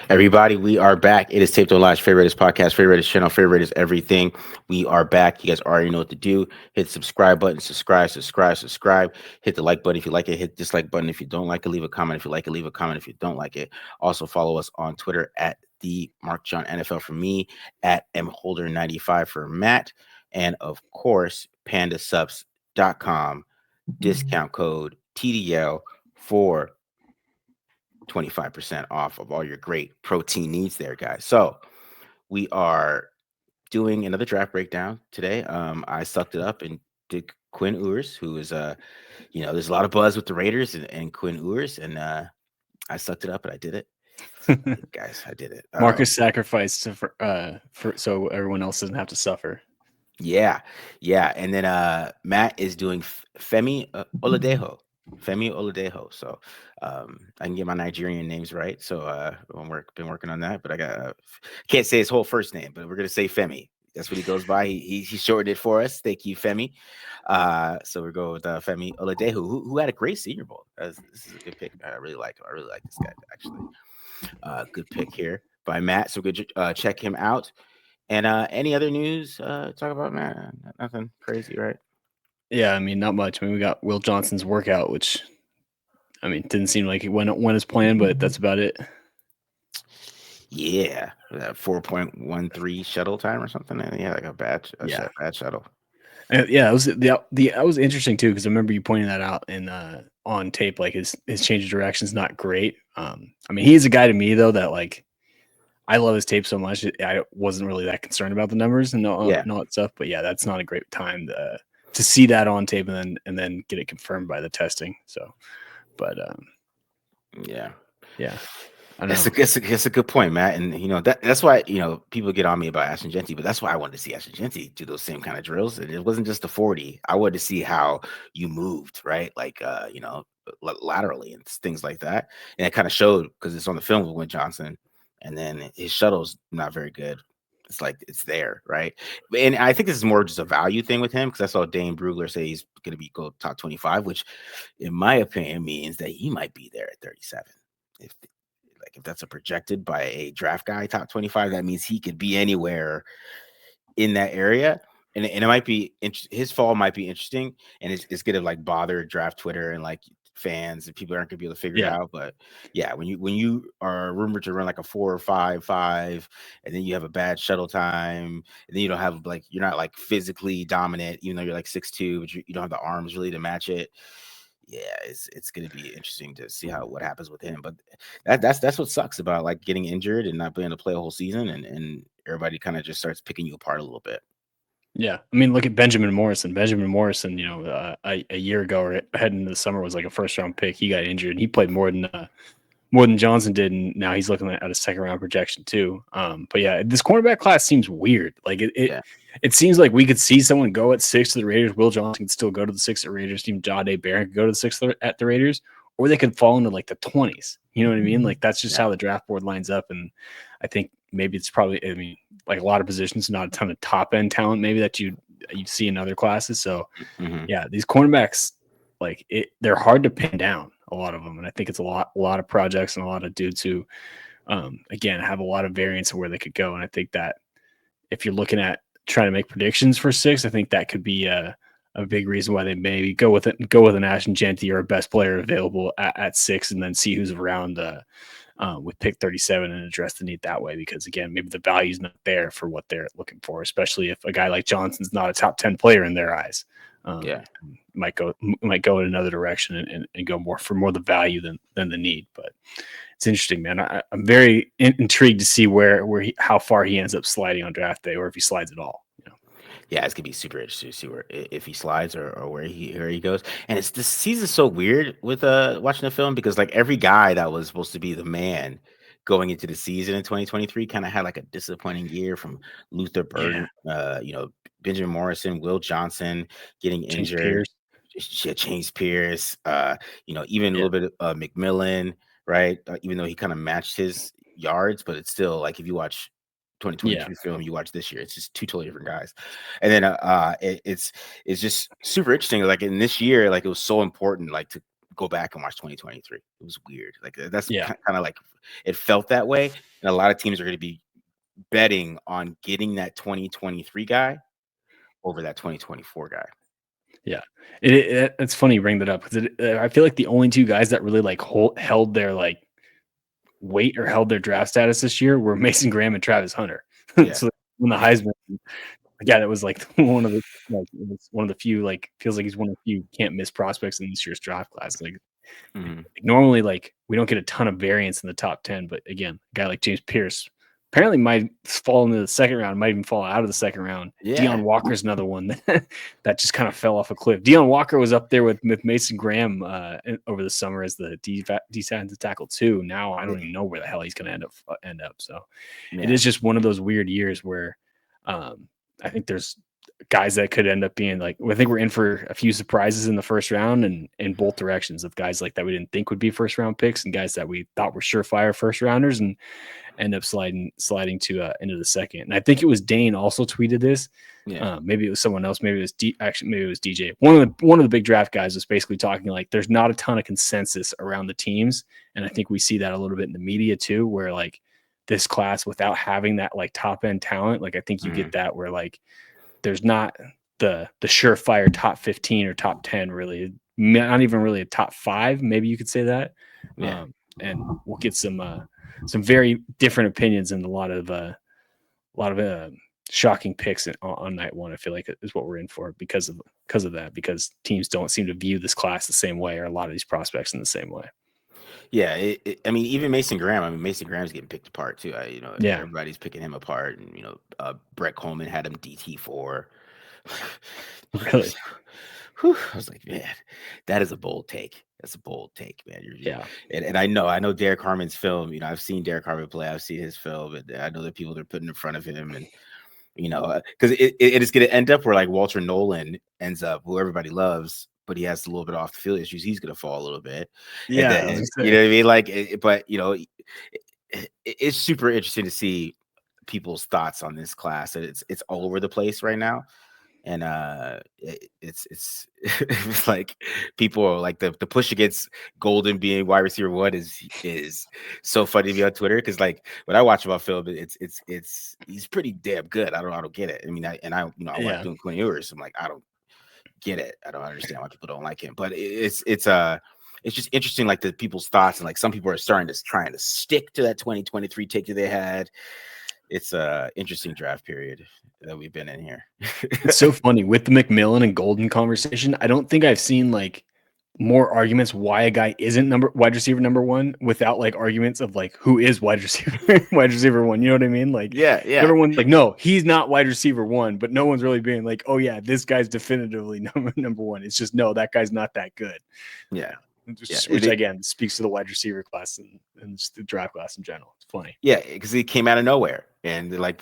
Everybody, we are back. It is Taped on Live's favorite podcast, favorite channel, favorite is everything. We are back. You guys already know what to do. Hit the subscribe button, subscribe. Hit the like button if you like it. Hit dislike button if you don't like it. Leave a comment if you like it. Leave a comment if you don't like it. Also follow us on Twitter at the Mark John NFL for me, at mholder95 for Matt, and of course pandasubs.com. Discount code TDL for 25% off of all your great protein needs there, guys. So we are doing another draft breakdown today. I sucked it up and did Quinn Ewers, who is there's a lot of buzz with the Raiders and Quinn Ewers, and I sucked it up and I did it. Guys, I did it. Marcus sacrificed for so everyone else doesn't have to suffer. Yeah. And then Matt is doing Femi Oladejo. Femi Oladejo. So I can get my Nigerian names right. So I've been working on that, but I can't say his whole first name, but we're gonna say Femi. That's what he goes by. He shortened it for us. Thank you, Femi. So we're going with Femi Oladejo, who had a great Senior Bowl. This is a good pick. I really like him. I really like this guy actually. Good pick here by Matt. So we could check him out. And any other news talk about, Matt? Nothing crazy, right? Yeah, I mean, not much. I mean, we got Will Johnson's workout, which, I mean, didn't seem like it went as planned, but that's about it. Yeah, 4.13 shuttle time or something. Yeah, like a bad shuttle. Yeah, that was interesting too, because I remember you pointing that out in on tape. Like his change of direction is not great. I mean, he's a guy to me though that like I love his tape so much. I wasn't really that concerned about the numbers and all that stuff. But yeah, that's not a great time to see that on tape and then get it confirmed by the testing. So, but yeah. It's a good point, Matt. And that's why people get on me about Ashton Genty, but that's why I wanted to see Ashton Genty do those same kind of drills. And it wasn't just the 40. I wanted to see how you moved, right? Like laterally and things like that. And it kind of showed because it's on the film with Win Johnson, and then his shuttle's not very good. It's like it's there, right? And I think this is more just a value thing with him because I saw Dane Brugler say he's going to go top 25, which, in my opinion, means that he might be there at 37. If that's a projected by a draft guy top 25, that means he could be anywhere in that area. And it might be his fall might be interesting, and it's gonna like bother draft Twitter and like fans, and people aren't gonna be able to figure it out. But yeah, when you are rumored to run like a 4 or 5.5, and then you have a bad shuttle time, and then you don't have like you're not like physically dominant, even though you're like 6'2", but you don't have the arms really to match it. Yeah, it's going to be interesting to see what happens with him. But that's what sucks about like getting injured and not being able to play a whole season, and everybody kind of just starts picking you apart a little bit. Yeah, I mean, look at Benjamin Morrison. A year ago or heading into the summer was like a first round pick. He got injured. And he played more than Johnson did, and now he's looking at a second round projection too. But yeah, this cornerback class seems weird. Like it seems like we could see someone go at 6 to the Raiders. Will Johnson could still go to the 6 at Raiders. Even Jahdae Barron could go to the 6 at the Raiders, or they could fall into like the 20s. You know what I mean? Like that's just how the draft board lines up. And I think maybe it's probably, I mean, like a lot of positions, not a ton of top end talent maybe that you see in other classes. So yeah, these cornerbacks, like they're hard to pin down, a lot of them. And I think it's a lot of projects and a lot of dudes who, again, have a lot of variance of where they could go. And I think that if you're looking at trying to make predictions for 6, I think that could be a big reason why they maybe go with an Ashton Genty or a best player available at 6, and then see who's around with pick 37 and address the need that way. Because again, maybe the value's not there for what they're looking for, especially if a guy like Johnson's not a top 10 player in their eyes. Might go in another direction and go more the value than the need. But it's interesting, man. I'm very intrigued to see how far he ends up sliding on draft day, or if he slides at all. Yeah, it's gonna be super interesting to see if he slides or where he goes. And this season's so weird with watching the film, because like every guy that was supposed to be the man going into the season in 2023 kind of had like a disappointing year, from Luther Burden, Benjamin Morrison, Will Johnson getting injured, James Pierce, even a little bit of McMillan, right? Even though he kind of matched his yards, but it's still like if you watch 2022 film, you watch this year, it's just two totally different guys. And then it's just super interesting. Like in this year, like it was so important, like to go back and watch 2023. It was weird. Like that's Yeah. kind of like it felt that way. And a lot of teams are going to be betting on getting that 2023 guy over that 2024 guy. Yeah. It's funny you bring that up because I feel like the only two guys that really like held their like weight or held their draft status this year were Mason Graham and Travis Hunter. Yeah. So when the Heisman, again, it was like one of the few, like, feels like he's one of the few can't miss prospects in this year's draft class. Like, normally, like, we don't get a ton of variance in the top 10, but again, a guy like James Pierce apparently might fall into the second round, might even fall out of the second round. Yeah. Deion Walker's another one that just kind of fell off a cliff. Deion Walker was up there with Mason Graham over the summer as the defensive tackle too. Now I don't even know where the hell he's going to end up. So it is just one of those weird years where I think there's guys that could end up being like, I think we're in for a few surprises in the first round and in both directions of guys like that we didn't think would be first round picks and guys that we thought were surefire first rounders and end up sliding to into the second. And I think it was Dane also tweeted this. Yeah. Maybe it was someone else. Maybe it was maybe it was DJ. One of the big draft guys was basically talking like there's not a ton of consensus around the teams. And I think we see that a little bit in the media too, where like this class without having that like top end talent, like I think you get that where like there's not the surefire top 15 or top 10 really, not even really a top 5. Maybe you could say that. Yeah. And we'll get some very different opinions and a lot of shocking picks on night one. I feel like is what we're in for because of that, because teams don't seem to view this class the same way or a lot of these prospects in the same way. Yeah, I mean, even Mason Graham. I mean, Mason Graham's getting picked apart too. Everybody's picking him apart, and Brett Coleman had him DT4. Really? I was like, man, that is a bold take. That's a bold take, man. And I know Derek Harmon's film. I've seen Derek Harmon play. I've seen his film, and I know the people they're putting in front of him, and because it is going to end up where like Walter Nolan ends up, who everybody loves, but he has a little bit off the field issues. He's going to fall a little bit. Yeah. Then, you know what I mean? Like, but it's super interesting to see people's thoughts on this class. And it's all over the place right now. And it's like people are like the push against Golden being wide receiver 1 is so funny to me on Twitter, because like when I watch him on film, it's he's pretty damn good. I don't get it. I mean, I watch doing Quinn Ewers. I'm like, I don't get it. I don't understand why people don't like him. But it's just interesting, like the people's thoughts, and like some people are trying to stick to that 2023 take that they had. It's a interesting draft period that we've been in here. It's so funny with the McMillan and Golden conversation. I don't think I've seen like more arguments why a guy isn't wide receiver number 1 without like arguments of like who is wide receiver 1. You know what I mean? Like, yeah. Everyone's like, no, he's not wide receiver 1, but no one's really being like, oh yeah, this guy's definitively number 1. It's just no, that guy's not that good. Yeah. Which again speaks to the wide receiver class and just the draft class in general. It's funny. Yeah, because he came out of nowhere, and they're like,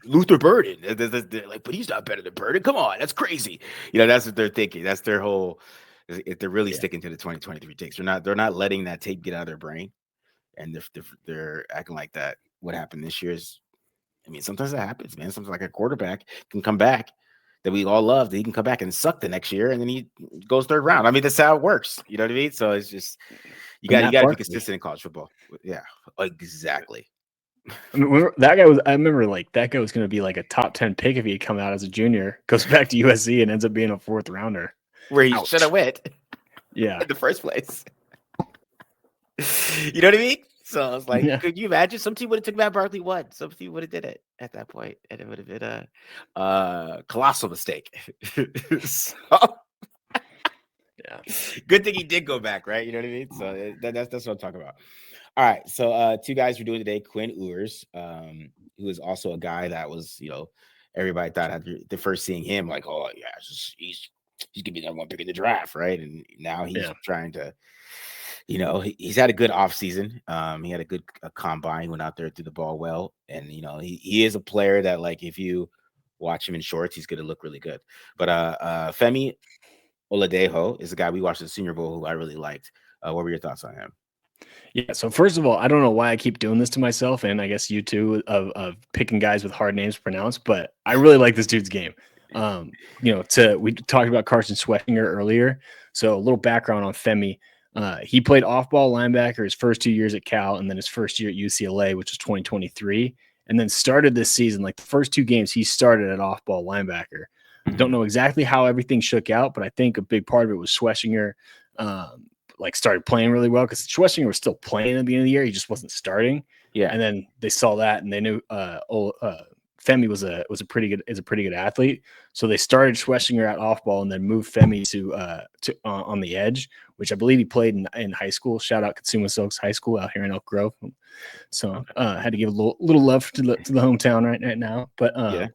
Luther Burden. They're like, but he's not better than Burden. Come on, that's crazy. That's what they're thinking. That's their whole. If they're really sticking to the 2023 takes, they're not letting that tape get out of their brain, and they're acting like that. What happened this year is, I mean, sometimes that happens, man. Sometimes like a quarterback can come back that we all love, that he can come back and suck the next year, and then he goes third round. I mean, that's how it works. You know what I mean? So it's just you got to be consistent in college football. Yeah, exactly. I mean, I remember like that guy was going to be like a top 10 pick if he had come out as a junior, goes back to USC and ends up being a 4th rounder. Where he should have went. Yeah. In the first place. You know what I mean? So I was like, could you imagine? Some team would have took Matt Barkley 1. Some team would have did it at that point, and it would have been a colossal mistake. So, good thing he did go back, right? You know what I mean? So that's what I'm talking about. All right, so 2 guys we're doing today: Quinn Ewers, who is also a guy that was, everybody thought after the first seeing him, like, oh yeah, he's gonna be the number 1 pick in the draft, right? And now he's trying to. He's had a good offseason. He had a good combine. He went out there, threw the ball well. And, he is a player that, like, if you watch him in shorts, he's going to look really good. But Femi Oladejo is a guy we watched at the Senior Bowl who I really liked. What were your thoughts on him? Yeah, so first of all, I don't know why I keep doing this to myself, and I guess you too, of picking guys with hard names to pronounce, but I really like this dude's game. We talked about Carson Schwettinger earlier. So a little background on Femi. He played off-ball linebacker his first 2 years at Cal, and then his first year at UCLA, which was 2023, and then started this season. Like the first 2 games, he started at off-ball linebacker. Don't know exactly how everything shook out, but I think a big part of it was Schwessinger like started playing really well, because Schwessinger was still playing at the beginning of the year. He just wasn't starting. Yeah. And then they saw that and they knew Femi was a pretty good athlete. So they started Schwessinger at off ball and then moved Femi to on the edge, which I believe he played in high school. Shout out Katsuma Silks High School out here in Elk Grove. So had to give a little love to the hometown right now. But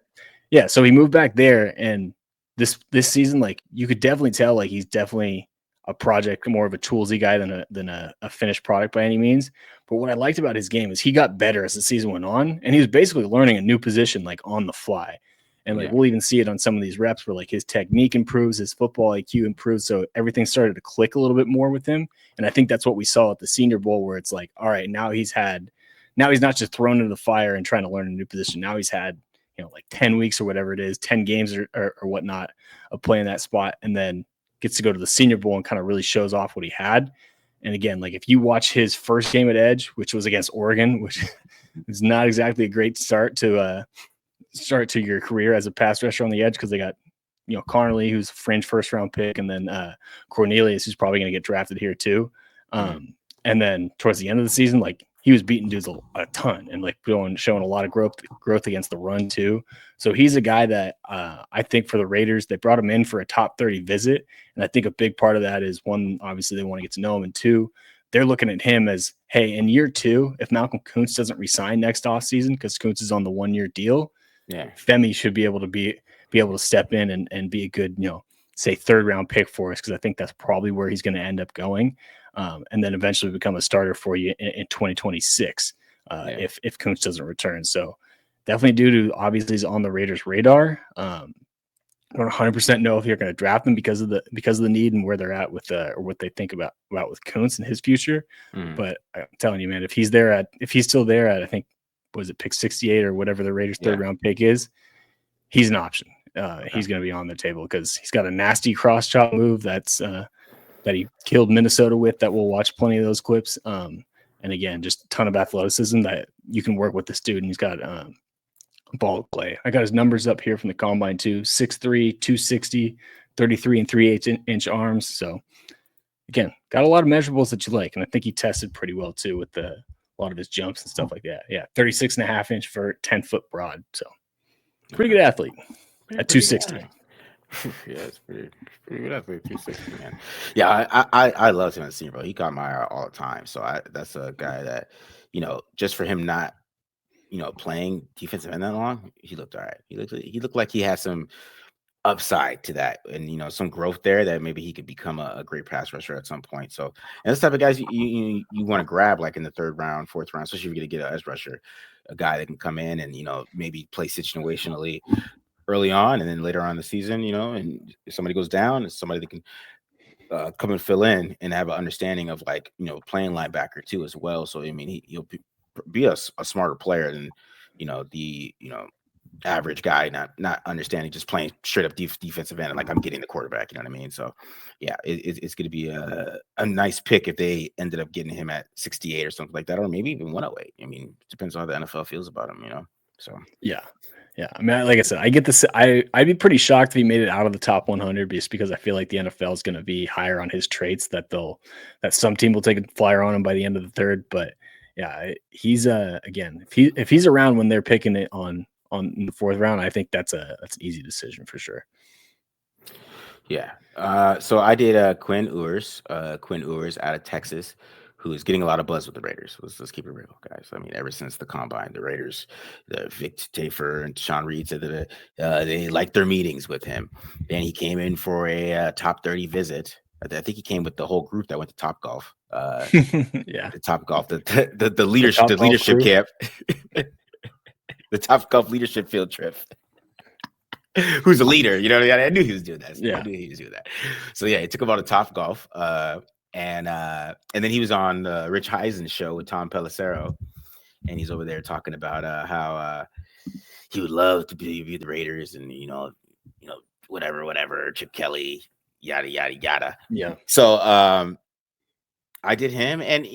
yeah, so he moved back there, and this season, like you could definitely tell, like he's definitely a project, more of a toolsy guy than a finished product by any means. But what I liked about his game is he got better as the season went on, and he was basically learning a new position like on the fly. And like we'll even see it on some of these reps where like his technique improves, his football IQ improves, so everything started to click a little bit more with him. And I think that's what we saw at the Senior Bowl, where it's like, all right, now he's not just thrown into the fire and trying to learn a new position. Now he's had like 10 weeks or whatever it is, 10 games or whatnot of playing that spot, and then gets to go to the Senior Bowl and kind of really shows off what he had. And again, like if you watch his first game at edge, which was against Oregon, which is not exactly a great start to your career as a pass rusher on the edge, because they got Connerly, who's a fringe first round pick, and then Cornelius, who's probably going to get drafted here too. And then towards the end of the season, like he was beating dudes a ton and like showing a lot of growth against the run too. So he's a guy that I think for the Raiders, they brought him in for a top 30 visit. And I think a big part of that is, one, obviously they want to get to know him. And two, they're looking at him as, hey, in year 2, if Malcolm Kuntz doesn't resign next offseason, because Kuntz is on the 1-year deal, Femi should be able to step in and be a good, say 3rd round pick for us. Cause I think that's probably where he's going to end up going. And then eventually become a starter for you in 2026 if Kuntz doesn't return. So definitely due to, obviously he's on the Raiders' radar. I don't 100% know if you're going to draft them because of the need and where they're at with or what they think about with Kuntz and his future. But I'm telling you, man, if he's still there at, I think, was it pick 68 or whatever the Raiders' 3rd round pick is, he's an option. He's going to be on the table because he's got a nasty cross chop move that he killed Minnesota with, that we'll watch plenty of those clips. And again, just a ton of athleticism that you can work with this dude. And he's got ball play. I got his numbers up here from the combine too: 6'3", 260, 33 and 3/8 inch arms. So again, got a lot of measurables that you like. And I think he tested pretty well too with a lot of his jumps and stuff like that. Yeah. 36.5 inch for 10-foot broad. So pretty good athlete at 260. Yeah, it's pretty good athlete, 260, man. Yeah, I loved him at Senior Bowl. He caught my eye all the time. So that's a guy that, just for him not, playing defensive end that long, he looked all right. He looked like he had some upside to that, and some growth there, that maybe he could become a great pass rusher at some point. So, and this type of guys you want to grab like in the 3rd round, 4th round, especially if you're gonna get an edge rusher, a guy that can come in and maybe play situationally early on, and then later on in the season, and if somebody goes down, it's somebody that can come and fill in and have an understanding of like playing linebacker too as well. So I mean, he'll be a smarter player than the average guy, not understanding, just playing straight up defensive end and like I'm getting the quarterback. You know what I mean? So yeah, it's going to be a nice pick if they ended up getting him at 68 or something like that, or maybe even 108. I mean, it depends on how the NFL feels about him. So yeah. I mean, like I said, I get this. I'd be pretty shocked if he made it out of the top 100, just because I feel like the NFL is going to be higher on his traits, that some team will take a flyer on him by the end of the 3rd. But yeah, he's again, if he's around when they're picking it on the 4th round, I think that's an easy decision for sure. Yeah. So I did Quinn Ewers out of Texas, who is getting a lot of buzz with the Raiders. Let's keep it real, guys. I mean, ever since the combine, the Raiders, Vic Tafer and Sean Reed said that they liked their meetings with him. Then he came in for a top 30 visit. I think he came with the whole group that went to Top Golf. Yeah, the Top Golf, the leadership camp, the Top Golf leadership field trip. Who's a leader? I knew he was doing that. Yeah. I knew he was doing that. So yeah, he took him on a Top Golf. And then he was on the Rich Eisen show with Tom Pelissero, and he's over there talking about how he would love to be the Raiders, and whatever, Chip Kelly, yada yada yada. Yeah. So I did him, and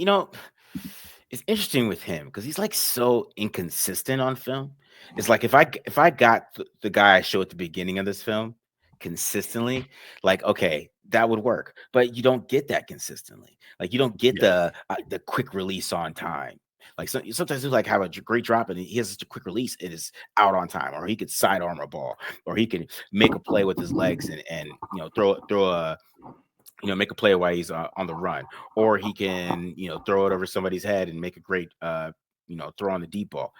it's interesting with him because he's like so inconsistent on film. It's like if I got the guy I showed at the beginning of this film consistently, like okay, that would work. But you don't get that consistently. Like you don't get Yeah. the quick release on time. Like sometimes he'll like have a great drop and he has such a quick release, it is out on time, or he could sidearm a ball, or he can make a play with his legs and throw a make a play while he's on the run, or he can throw it over somebody's head and make a great throw on the deep ball.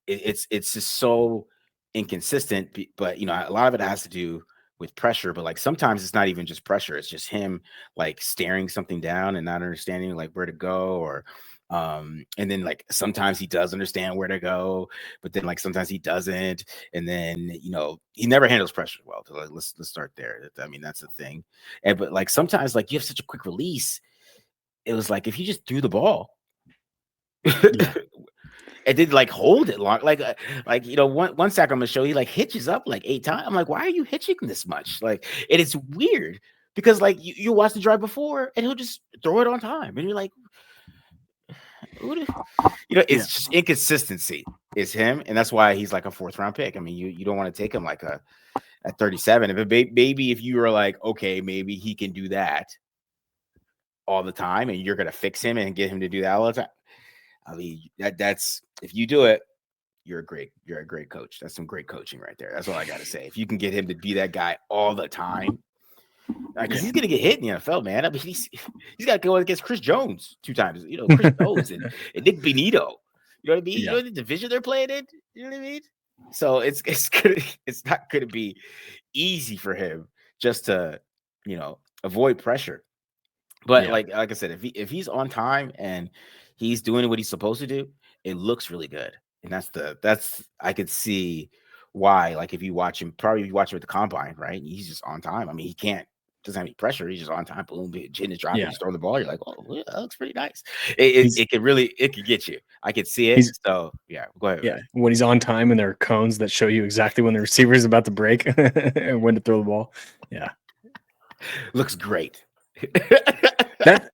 It's just so inconsistent, but a lot of it has to do with pressure. But like sometimes it's not even just pressure; it's just him like staring something down and not understanding like where to go, or and then like sometimes he does understand where to go, but then like sometimes he doesn't, and then he never handles pressure well. So like, let's start there. I mean, that's the thing. And but like sometimes like you have such a quick release, it was like if you just threw the ball Yeah. and did like hold it long, like one sack on the show, he like hitches up like 8 times. I'm like, why are you hitching this much? Like, and it's weird because like you watch the drive before and he'll just throw it on time, and you're like, Yeah. it's just inconsistency is him, and that's why he's like a fourth round pick. I mean, you don't want to take him like at 37. If maybe if you were like, okay, maybe he can do that all the time, and you're gonna fix him and get him to do that all the time. I mean, that's if you do it, you're a great coach. That's some great coaching right there. That's all I gotta say. If you can get him to be that guy all the time, because he's gonna get hit in the NFL, man. I mean, he's got to go against Chris Jones 2 times. Chris Jones and Nick Benito. You know what I mean? You Yeah. know the division they're playing in. You know what I mean? So it's not gonna be easy for him just to avoid pressure. But Yeah. like I said, if he's on time and he's doing what he's supposed to do, it looks really good. And that's I could see why. Like if you watch him, probably if you watch him at the combine, right? He's just on time. I mean, he doesn't have any pressure. He's just on time. Boom, hitting his drop, Yeah. he's throwing the ball. You're like, oh, yeah, that looks pretty nice. It could get you. I could see it. He's So yeah, go ahead. Yeah, when he's on time and there are cones that show you exactly when the receiver is about to break and when to throw the ball. Yeah, Looks great. that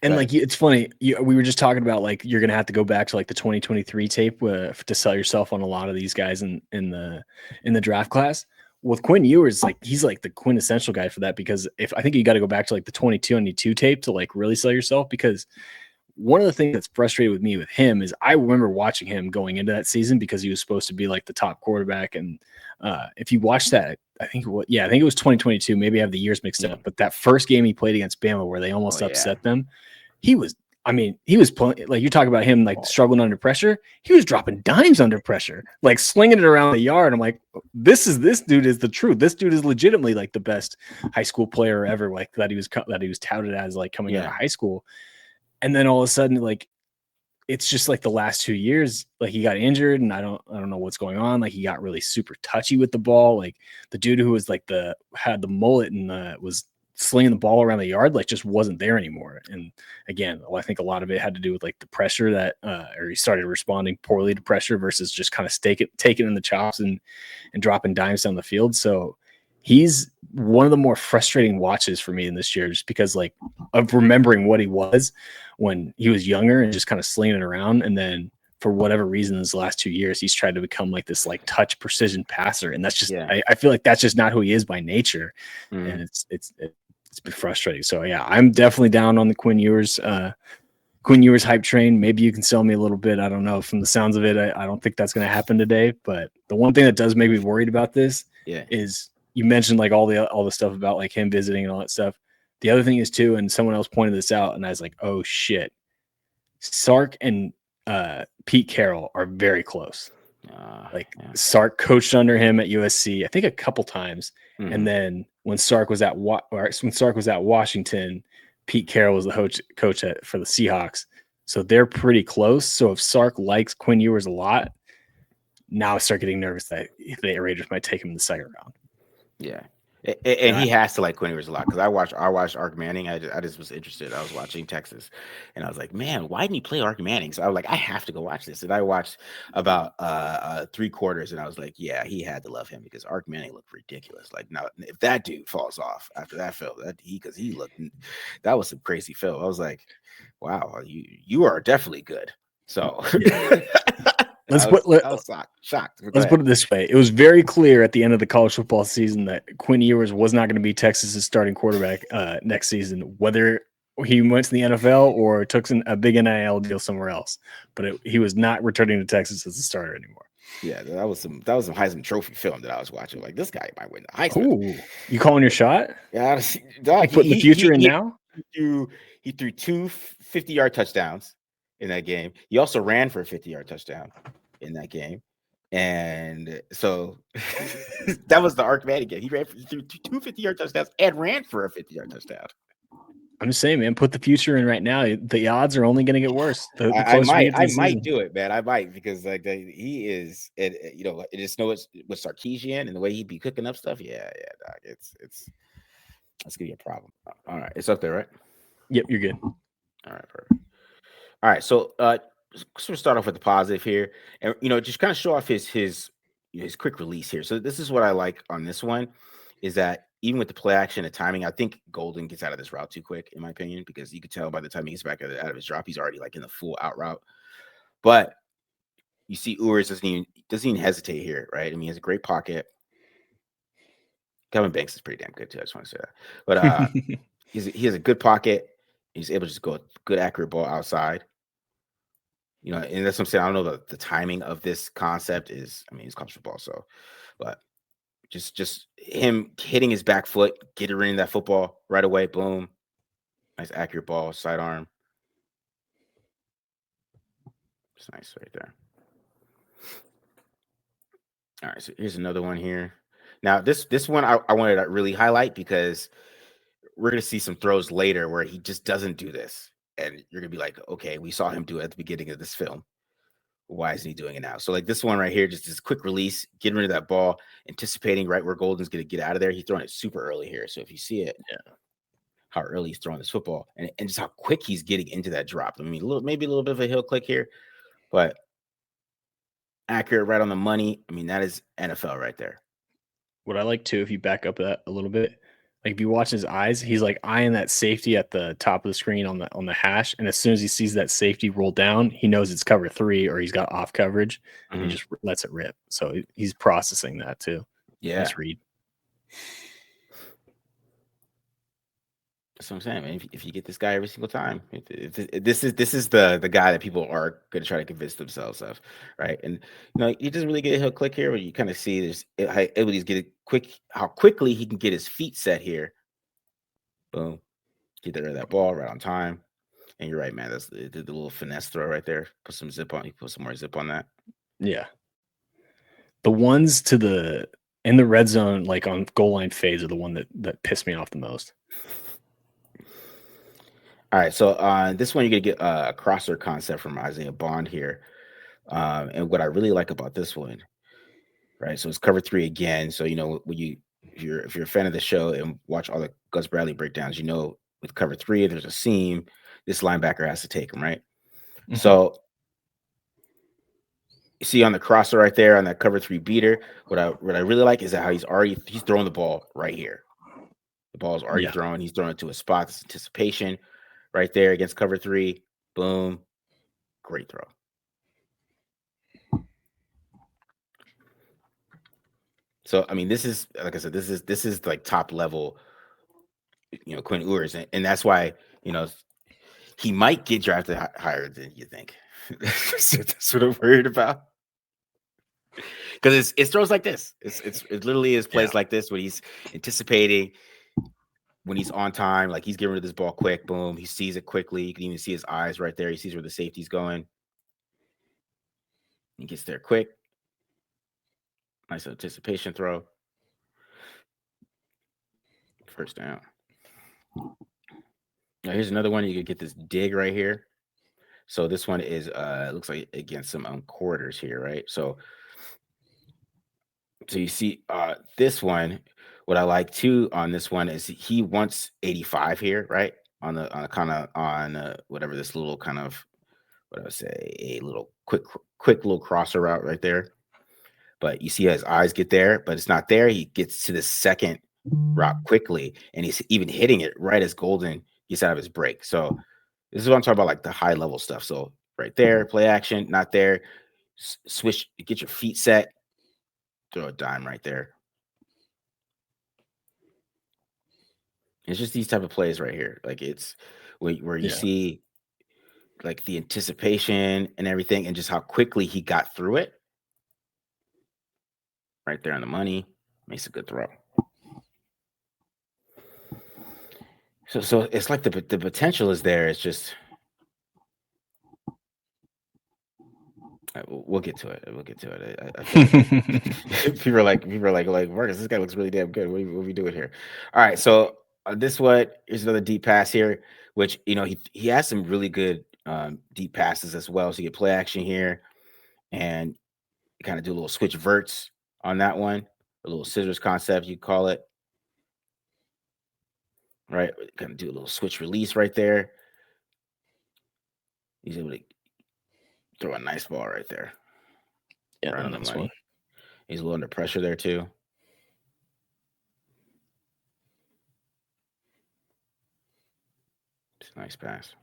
and Right. like it's funny. We were just talking about like you're gonna have to go back to like the 2023 tape to sell yourself on a lot of these guys in the draft class. With Quinn Ewers, like he's like the quintessential guy for that because if I think you got to go back to like the 22 tape to like really sell yourself because one of the things that's frustrated with me with him is I remember watching him going into that season because he was supposed to be like the top quarterback. And if you watch that, I think it was 2022. Maybe I have the years mixed up, but that first game he played against Bama where they almost upset them, he was playing like you talk about him like struggling under pressure. He was dropping dimes under pressure, like slinging it around the yard. I'm like, this dude is the truth. This dude is legitimately like the best high school player ever. Like that he was touted as like coming out of high school. And then all of a sudden, like it's just like the last 2 years, like he got injured, and I don't know what's going on. Like he got really super touchy with the ball. Like the dude who was like had the mullet and was slinging the ball around the yard, like just wasn't there anymore. And again, I think a lot of it had to do with like the pressure that, or he started responding poorly to pressure versus just kind of taking in the chops and dropping dimes down the field. So he's one of the more frustrating watches for me in this year, just because like of remembering what he was when he was younger and just kind of slinging it around. And then for whatever reason, this last 2 years, he's tried to become like this like touch precision passer. And that's just, I feel like that's just not who he is by nature. And it's been frustrating. So yeah, I'm definitely down on the Quinn Ewers hype train. Maybe you can sell me a little bit. I don't know. From the sounds of it, I don't think that's going to happen today. But the one thing that does make me worried about this is you mentioned like all the stuff about like him visiting and all that stuff. The other thing is too, and someone else pointed this out, and I was like, oh shit, Sark and Pete Carroll are very close. Sark coached under him at USC, I think a couple times, and then when Sark was at Washington, Pete Carroll was the coach for the Seahawks. So they're pretty close. So if Sark likes Quinn Ewers a lot, now I start getting nervous that the Raiders might take him in the second round. Yeah. And he has to like Quinn Ewers a lot because I watched Ark Manning. I just was interested. I was watching Texas, and I was like, man, why didn't he play Ark Manning? So I was like, I have to go watch this. And I watched about 3 quarters, and I was like, yeah, he had to love him because Ark Manning looked ridiculous. Like now, if that dude falls off after that film, because he looked, that was some crazy film. I was like, wow, you are definitely good. So Yeah. Let's I put was I was shocked. Go let's ahead. put it this way: it was very clear at the end of the college football season that Quinn Ewers was not going to be Texas's starting quarterback next season, whether he went to the NFL or took a big NIL deal somewhere else. But he was not returning to Texas as a starter anymore. Yeah, that was some Heisman Trophy film that I was watching. Like this guy might win the Heisman. Oh, you calling your shot? Yeah, dog. You putting the future in now? He threw two 50-yard touchdowns in that game. He also ran for a 50-yard touchdown in that game, and so that was the Ark Manning game. He threw two 50-yard touchdowns and ran for a 50-yard touchdown. I'm just saying, man, put the future in right now. The odds are only going to get worse the I closer we might get to I the might season. do it, man. I might because like he is, it just know it's with Sarkeesian and the way he be cooking up stuff. Yeah, yeah, dog. It's that's gonna be a problem. All right, it's up there, right? Yep, you're good. All right, perfect. All right, so we'll start off with the positive here, and just kind of show off his quick release here. So this is what I like on this one, is that even with the play action and timing, I think Golden gets out of this route too quick, in my opinion, because you could tell by the time he gets back out of his drop, he's already like in the full out route. But you see, Ewers doesn't even hesitate here, right? I mean, he has a great pocket. Kevin Banks is pretty damn good too. I just want to say that, but he has a good pocket. He's able to just go a good accurate ball outside. And that's what I'm saying. I don't know the timing of this concept is. I mean, it's college football, so, but just him hitting his back foot, getting rid of that football right away. Boom, nice accurate ball, sidearm. It's nice right there. All right, so here's another one here. Now this one I wanted to really highlight because we're gonna see some throws later where he just doesn't do this, and you're gonna be like, okay, we saw him do it at the beginning of this film. Why isn't he doing it now? So like this one right here, just this quick release, getting rid of that ball, anticipating right where Golden's going to get out of there. He's throwing it super early here. So if you see it, how early he's throwing this football and just how quick he's getting into that drop. I mean, maybe a little bit of a heel click here, but accurate right on the money. I mean, that is NFL right there. What I like too, if you back up that a little bit, like if you watch his eyes, he's like eyeing that safety at the top of the screen on the hash, and as soon as he sees that safety roll down, he knows it's cover 3 or he's got off coverage, and he just lets it rip. So he's processing that too. Yeah, Nice read. That's what I'm saying, man. If you get this guy every single time, this is the guy that people are going to try to convince themselves of, right? And you just really get a heel click here, where you kind of see this how abilities get it how quickly he can get his feet set here. Boom, get rid of that ball right on time. And you're right, man. That's the little finesse throw right there. Put some zip on. You put some more zip on that. Yeah. The ones in the red zone, like on goal line fades, are the one that pissed me off the most. All right, so this one you're gonna get a crosser concept from Isaiah Bond here, and what I really like about this one, right? So it's cover 3 again. So when if you're a fan of the show and watch all the Gus Bradley breakdowns, with cover 3 there's a seam. This linebacker has to take him, right? Mm-hmm. So you see on the crosser right there on that cover 3 beater, what I really like is that how he's throwing the ball right here. The ball is already thrown. He's throwing it to a spot. This anticipation right there against cover 3. Boom. Great throw. So I mean, this is, like I said, this is like top level, Quinn Ewers, and that's why he might get drafted higher than you think. That's what I'm worried about. Because it's throws like this. It literally is plays like this when he's anticipating, when he's on time, like he's getting rid of this ball quick. Boom, he sees it quickly. You can even see his eyes right there. He sees where the safety's going. He gets there quick. Nice anticipation throw. First down. Now here's another one. You could get this dig right here. So this one is looks like against some quarters here, right? So So you see this one, what I like too on this one is he wants 85 here, right? On the kind of on whatever this little kind of what I would say a little quick little crosser route right there. But you see his eyes get there, but it's not there. He gets to the second route quickly, and he's even hitting it right as Golden gets out of his break. So this is what I'm talking about, like the high level stuff. So right there, play action, not there. Switch, get your feet set, throw a dime right there. It's just these type of plays right here. Like it's where you Yeah. see like the anticipation and everything, and just how quickly he got through it. Right there on the money, makes a good throw. So it's like the potential is there. It's just we'll get to it. We'll get to it. I feel like people are like Marcus, this guy looks really damn good. What are we doing here? All right, so this what is another deep pass here, which he has some really good deep passes as well. So you get play action here, and you kind of do a little switch verts on that one, a little scissors concept you call it, right? Kind of do a little switch release right there. He's able to throw a nice ball right there, Yeah, right the on the next one. money. He's a little under pressure there too. It's a nice pass.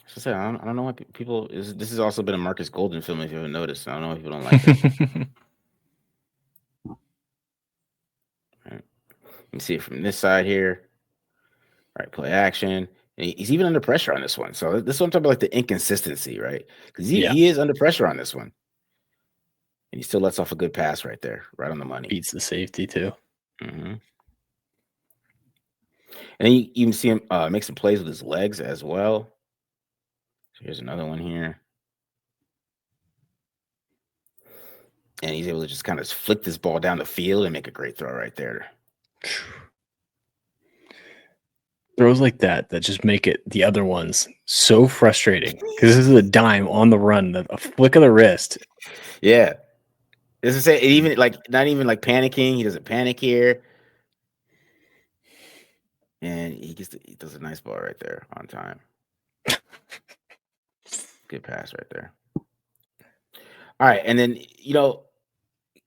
So I said, I don't know why people. This has also been a Marcus Golden film. If you haven't noticed, I don't know why people don't like it. Right. You can see it from this side here. All right, play action. And he's even under pressure on this one. So this one I'm talking about, like the inconsistency, right? Because Yeah. he is under pressure on this one, and he still lets off a good pass right there, right on the money. Beats the safety too. Mm-hmm. And then you even see him make some plays with his legs as well. So here's another one here. And he's able to just kind of flick this ball down the field and make a great throw right there. Throws like that just make it the other ones so frustrating because this is a dime on the run, a flick of the wrist. Yeah. This is even like not even like panicking. He doesn't panic here. And he does a nice ball right there on time. Good pass right there. All right. And then,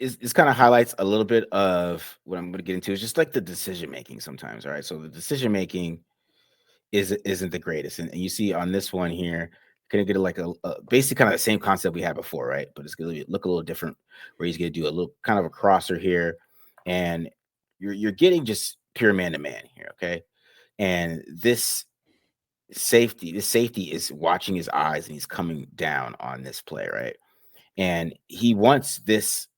this kind of highlights a little bit of what I'm going to get into. Is just like the decision making sometimes. All right. So the decision making isn't the greatest. And you see on this one here, gonna get like a basically kind of the same concept we had before, right? But it's gonna look a little different, where he's gonna do a little kind of a crosser here, and you're getting just pure man to man here, okay? And this safety is watching his eyes, and he's coming down on this play, right? And he wants this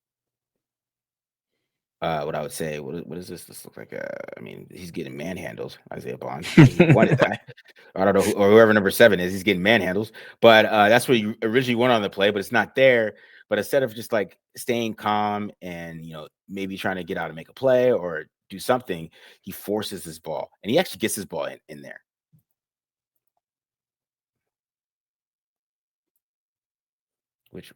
what I would say, what is this? This looks like I mean, he's getting manhandled, Isaiah Bond. He wanted that. I don't know or whoever number 7 is, he's getting manhandled. But that's what you originally went on the play, but it's not there. But instead of just like staying calm and maybe trying to get out and make a play or do something, he forces his ball, and he actually gets his ball in there. Which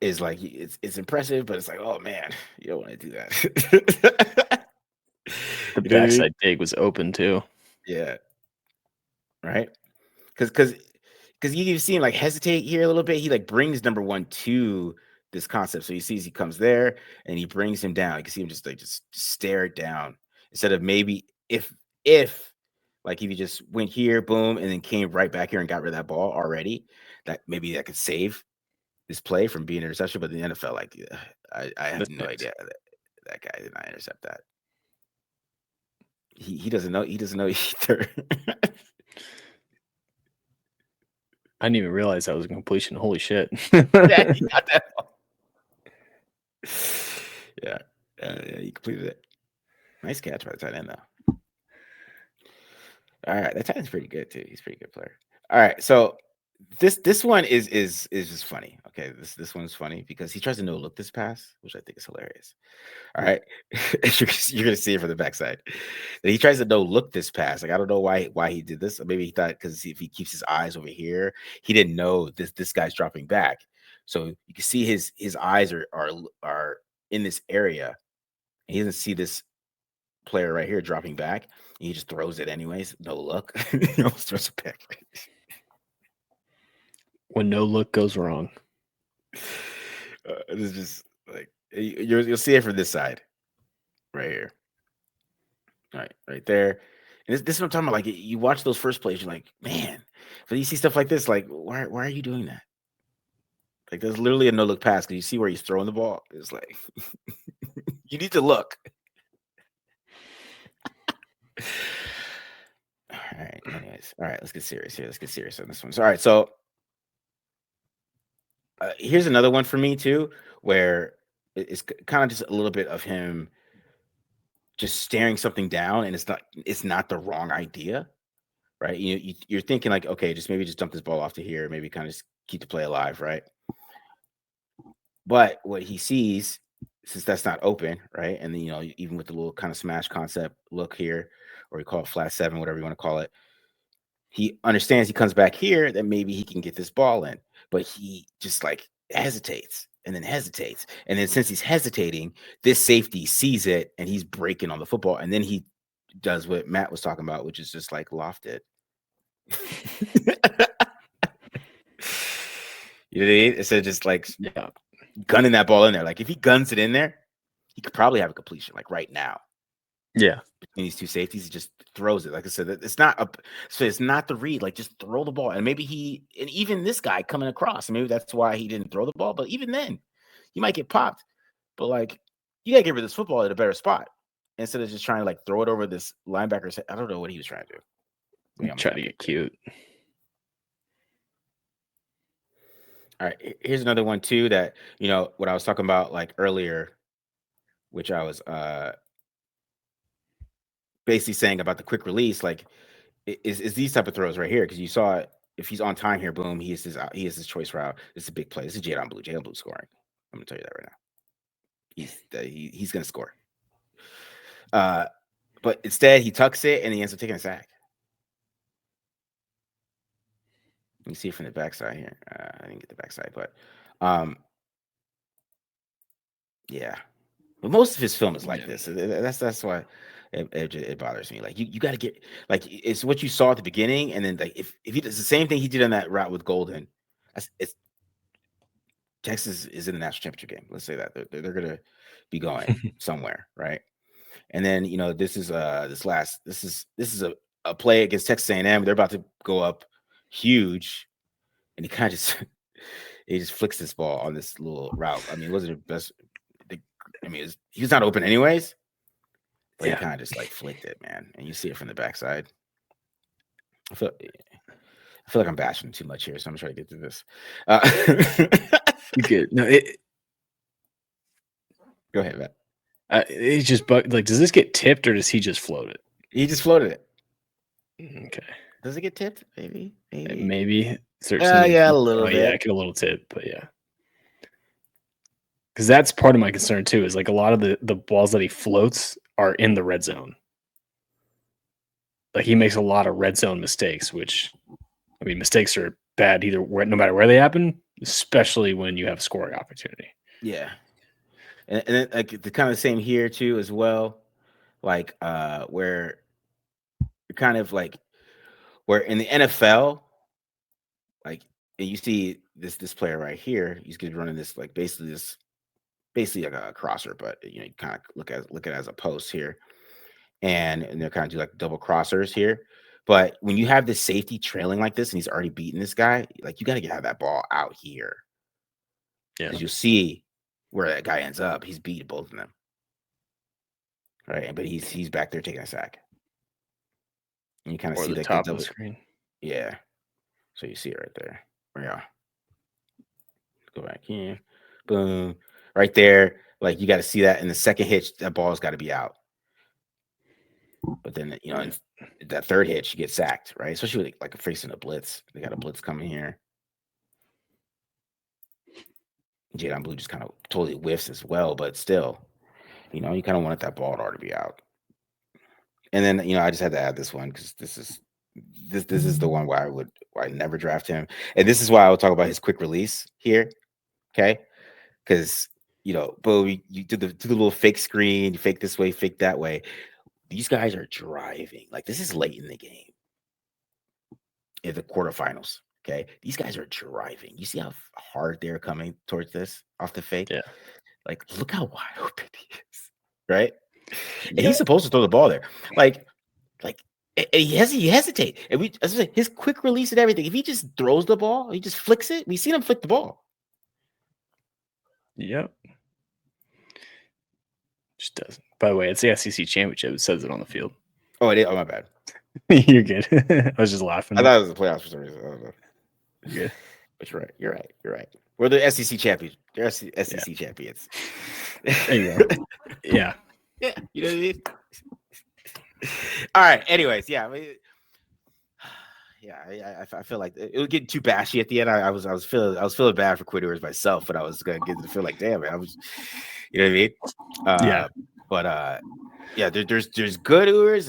is like it's impressive, but it's like, oh man, you don't want to do that. The You know what I mean? backside dig was open too. Yeah. Right. Because you see him like hesitate here a little bit. He like brings number 1 to this concept. So you see he comes there and he brings him down. You can see him just stare it down, instead of maybe if like if he just went here, boom, and then came right back here and got rid of that ball already, that maybe that could save this play from being interception. But in the NFL, like I have no idea that guy did not intercept that. He doesn't know. He doesn't know either. I didn't even realize that was a completion. Holy shit. Yeah, he got that ball. Yeah, yeah, he completed it. Nice catch by the tight end, though. All right, that tight end's pretty good too. He's a pretty good player. All right, so this one is just funny. Okay, this one's funny because he tries to no look this pass, which I think is hilarious. All right, you're gonna see it from the backside. He tries to no look this pass. Like I don't know why he did this. Or maybe he thought because if he keeps his eyes over here, he didn't know this guy's dropping back. So you can see his eyes are in this area. He doesn't see this player right here dropping back. He just throws it anyways. No look. He almost throws a pick. When no look goes wrong. It's just like you'll see it from this side, right here, right there. And this is what I'm talking about. Like you watch those first plays, you're like, man. But you see stuff like this, like why are you doing that? Like there's literally a no look pass because you see where he's throwing the ball. It's like you need to look. All right. Anyways, all right. Let's get serious here. Let's get serious on this one. So, all right. So here's another one for me too, where it's kind of just a little bit of him just staring something down, and it's not the wrong idea, right? You're thinking like, okay, maybe just dump this ball off to here, maybe kind of just keep the play alive, right? But what he sees, since that's not open, right? And then even with the little kind of smash concept look here, or you call it flat seven, whatever you want to call it, he understands he comes back here that maybe he can get this ball in, but he just like hesitates and then hesitates. And then since he's hesitating, this safety sees it and he's breaking on the football. And then he does what Matt was talking about, which is just like lofted. You know what I mean? Instead of just like gunning that ball in there. Like if he guns it in there, he could probably have a completion like right now. Yeah. Between these two safeties, he just throws it. Like I said, it's not so it's not the read. Like just throw the ball. And maybe and even this guy coming across, maybe that's why he didn't throw the ball. But even then, he might get popped. But like you gotta get rid of this football at a better spot instead of just trying to like throw it over this linebacker's head. I don't know what he was trying to do. Try to get cute. All right, here's another one too that what I was talking about like earlier, which I was basically saying about the quick release, like is these type of throws right here because you saw it. If he's on time here, boom, he is his choice route. It's a big play. This is Jadon Blue. Jadon Blue scoring. I'm gonna tell you that right now. He's gonna score. But instead he tucks it and he ends up taking a sack. You can see it from the backside here. I didn't get the backside, but yeah. But most of his film is like this. That's why it bothers me. Like you got to get like it's what you saw at the beginning, and then like if he does the same thing he did on that route with Golden, it's Texas is in the national championship game. Let's say that they're gonna be going somewhere, right? And then this is a play against Texas A&M. They're about to go up huge, and he kind of just flicks this ball on this little route. I mean, it wasn't the best. I mean, he was not open anyways, but he kind of just like flicked it, man. And you see it from the backside. I feel like I'm bashing too much here, so I'm trying to get through this. You good? No, go ahead, Matt. It's just like, does this get tipped or does he just float it? He just floated it. Okay. Does it get tipped? Maybe. Yeah, a little bit. Yeah, I get a little tip, but yeah. Because that's part of my concern too, is like a lot of the balls that he floats are in the red zone. Like he makes a lot of red zone mistakes, which, I mean, mistakes are bad no matter where they happen, especially when you have a scoring opportunity. Yeah. And then like the kind of same here too as well. Like where you're kind of like where in the NFL, like and you see this player right here, he's gonna be running this like basically like a crosser, but you kind of look at it as a post here, and they're kind of do like double crossers here. But when you have this safety trailing like this, and he's already beaten this guy, like you got to have that ball out here. Yeah, because you'll see where that guy ends up. He's beat both of them, right? But he's back there taking a sack. And you kind of see the top of the screen. Yeah, so you see it right there. Yeah. Go back here. Boom. Right there. Like you got to see that in the second hitch, that ball's got to be out. But then in that third hitch, you get sacked, right? Especially with like facing a blitz. They got a blitz coming here. Jadon Blue just kind of totally whiffs as well, but still, you kind of wanted that ball to already be out. And then I just had to add this one because this is the one where I never draft him, and this is why I will talk about his quick release here, okay? Because boom, you do the little fake screen, you fake this way, fake that way. These guys are driving. Like, this is late in the game, in the quarterfinals. Okay, these guys are driving. You see how hard they're coming towards this off the fake. Yeah. Like, look how wide open he is, right? And Yeah. he's supposed to throw the ball there. Like, and he hesitate. And as I say, his quick release and everything. If he just throws the ball, he just flicks it. We've seen him flick the ball. Yep. Just doesn't. By the way, it's the SEC championship. It says it on the field. Oh, it is. Oh, my bad. You're good. I was just laughing. I thought it was the playoffs for some reason. I don't know. You're good. But you're right. You're right. You're right. We're the SEC champions. They're SEC champions. There you go. Yeah. Yeah. You know what I mean? All right. Anyways, yeah. I feel like it was getting too bashy at the end. I was feeling bad for Quinn Ewers myself, but I was gonna get to feel like, damn, man, I was, you know what I mean? Yeah. But yeah, there's good Ewers,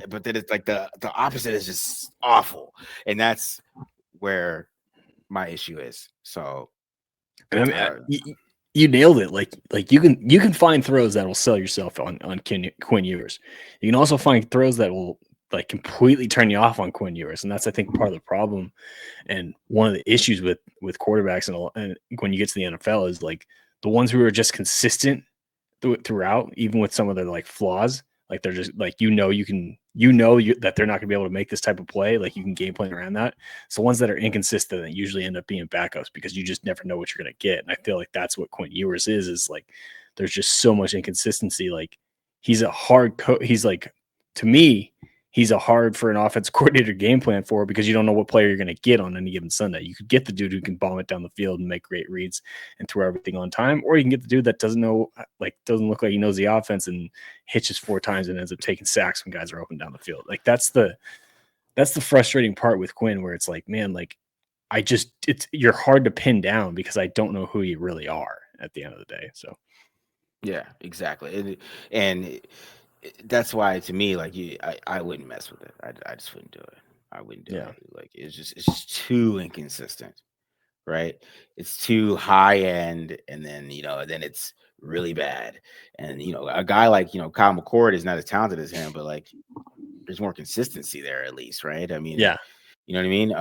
but then it's like the opposite is just awful, and that's where my issue is. So, I mean, you nailed it. Like you can find throws that will sell yourself on Quinn Ewers. You can also find throws that will like completely turn you off on Quinn Ewers, and that's, I think, part of the problem. And one of the issues with quarterbacks and when you get to the NFL is like the ones who are just consistent throughout, even with some of their like flaws. Like they're just like, that they're not gonna be able to make this type of play. Like you can game plan around that. So ones that are inconsistent that usually end up being backups because you just never know what you're gonna get. And I feel like that's what Quinn Ewers is like there's just so much inconsistency. Like he's a hard he's like, to me, he's a hard for an offense coordinator game plan for, because you don't know what player you're going to get on any given Sunday. You could get the dude who can bomb it down the field and make great reads and throw everything on time, or you can get the dude that doesn't look like he knows the offense and hitches 4 times and ends up taking sacks when guys are open down the field. Like that's the frustrating part with Quinn, where it's like, man, like you're hard to pin down because I don't know who you really are at the end of the day. So yeah, exactly, and that's why, to me, like I wouldn't mess with it. I just wouldn't do it. I wouldn't do it. Like it's just too inconsistent, right? It's too high end, and then then it's really bad. And a guy like Kyle McCord is not as talented as him, but like there's more consistency there at least, right? I mean, yeah. You know what I mean?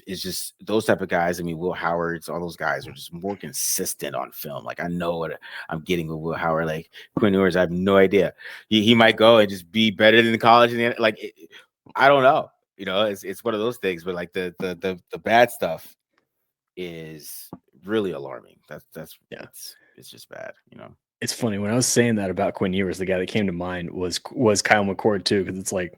It's just those type of guys. I mean, Will Howard's, all those guys are just more consistent on film. Like I know what I'm getting with Will Howard. Like Quinn Ewers, I have no idea. He might go and just be better than the college. And I don't know. It's one of those things. But like the bad stuff is really alarming. That's it's just bad. It's funny when I was saying that about Quinn Ewers, the guy that came to mind was Kyle McCord too, because it's like,